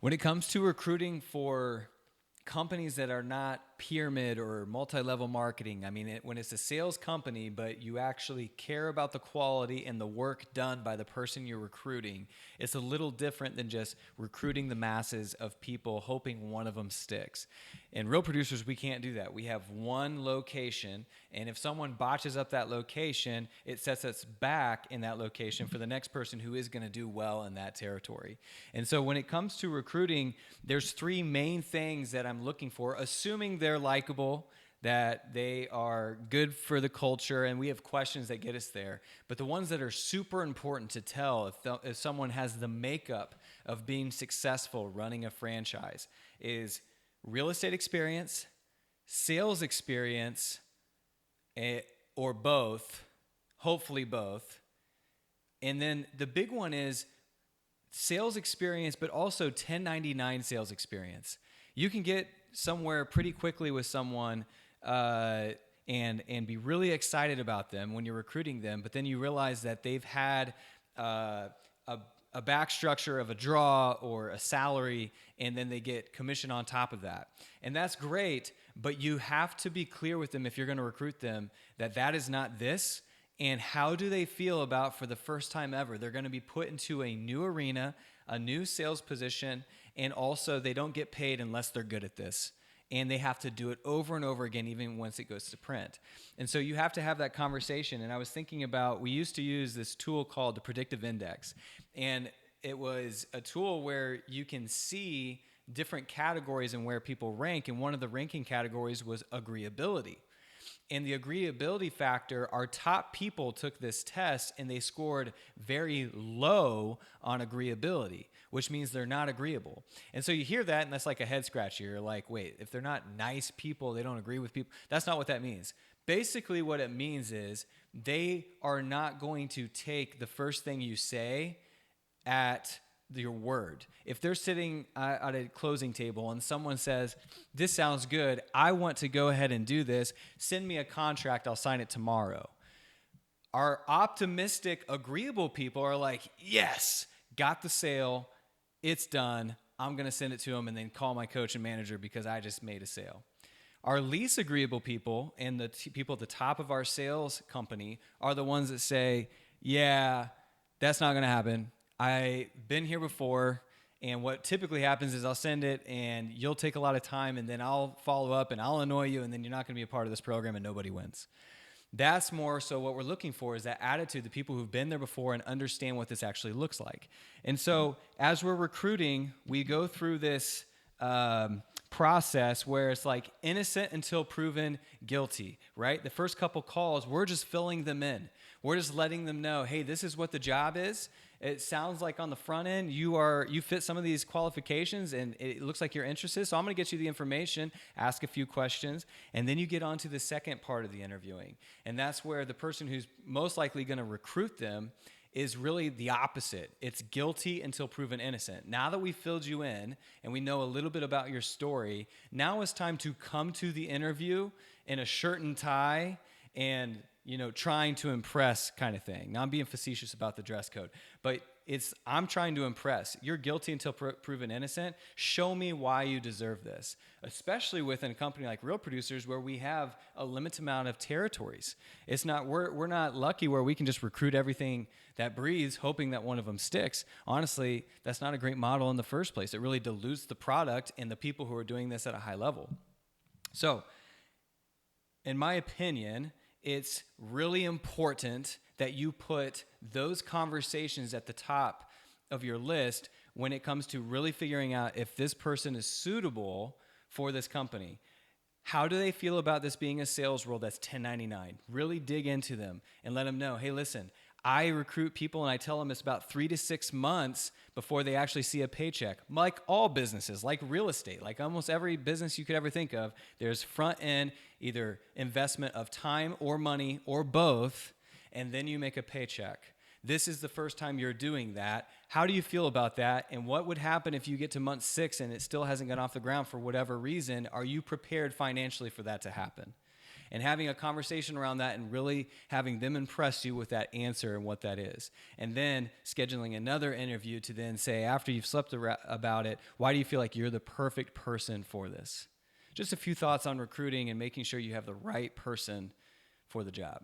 When it comes to recruiting for companies that are not pyramid or multi-level marketing, I mean, when it's a sales company, but you actually care about the quality and the work done by the person you're recruiting, it's a little different than just recruiting the masses of people hoping one of them sticks. In Real Producers, we can't do that. We have one location, and if someone botches up that location, it sets us back in that location for the next person who is going to do well in that territory. And so when it comes to recruiting, there's three main things that I'm looking for, assuming they're likable, that they are good for the culture, and we have questions that get us there. But the ones that are super important to tell if someone has the makeup of being successful running a franchise is real estate experience, sales experience, or both, hopefully both. And then the big one is sales experience, but also 1099 sales experience. You can get somewhere pretty quickly with someone and be really excited about them when you're recruiting them, but then you realize that they've had a back structure of a draw or a salary, and then they get commission on top of that. And that's great, but you have to be clear with them if you're going to recruit them that that is not this. And how do they feel about, for the first time ever, they're going to be put into a new arena, a new sales position, and also they don't get paid unless they're good at this. And they have to do it over and over again, even once it goes to print. And so you have to have that conversation. And I was thinking about, we used to use this tool called the predictive index. And it was a tool where you can see different categories and where people rank. And one of the ranking categories was agreeability. And the agreeability factor, our top people took this test and they scored very low on agreeability, which means they're not agreeable. And so you hear that and that's like a head scratcher. You're like, wait, if they're not nice people, they don't agree with people. That's not what that means. Basically what it means is they are not going to take the first thing you say at your word. If they're sitting at a closing table and someone says, this sounds good, I want to go ahead and do this, send me a contract, I'll sign it tomorrow. Our optimistic, agreeable people are like, yes, got the sale, it's done, I'm going to send it to them and then call my coach and manager because I just made a sale. Our least agreeable people and the people at the top of our sales company are the ones that say, yeah, that's not going to happen. I've been here before, and what typically happens is I'll send it, and you'll take a lot of time, and then I'll follow up, and I'll annoy you, and then you're not going to be a part of this program, and nobody wins. That's more so what we're looking for is that attitude, the people who've been there before and understand what this actually looks like. And so as we're recruiting, we go through this process where it's like innocent until proven guilty, right? The first couple calls, we're just filling them in. We're just letting them know, hey, this is what the job is. It sounds like on the front end, you fit some of these qualifications and it looks like you're interested. So I'm going to get you the information, ask a few questions, and then you get on to the second part of the interviewing. And that's where the person who's most likely going to recruit them is really the opposite. It's guilty until proven innocent. Now that we filled you in and we know a little bit about your story, now it's time to come to the interview in a shirt and tie and trying to impress kind of thing. Now I'm being facetious about the dress code, but I'm trying to impress. You're guilty until proven innocent. Show me why you deserve this, especially within a company like Real Producers where we have a limited amount of territories. It's not, we're not lucky where we can just recruit everything that breathes, hoping that one of them sticks. Honestly, that's not a great model in the first place. It really dilutes the product and the people who are doing this at a high level. So, in my opinion, it's really important that you put those conversations at the top of your list when it comes to really figuring out if this person is suitable for this company. How do they feel about this being a sales role that's 1099? Really dig into them and let them know, hey, listen, I recruit people and I tell them it's about 3 to 6 months before they actually see a paycheck. Like all businesses, like real estate, like almost every business you could ever think of, there's front end, either investment of time or money or both, and then you make a paycheck. This is the first time you're doing that. How do you feel about that? And what would happen if you get to month 6 and it still hasn't got off the ground for whatever reason? Are you prepared financially for that to happen? and having a conversation around that and really having them impress you with that answer and what that is. And then scheduling another interview to then say, after you've slept about it, why do you feel like you're the perfect person for this? Just a few thoughts on recruiting and making sure you have the right person for the job.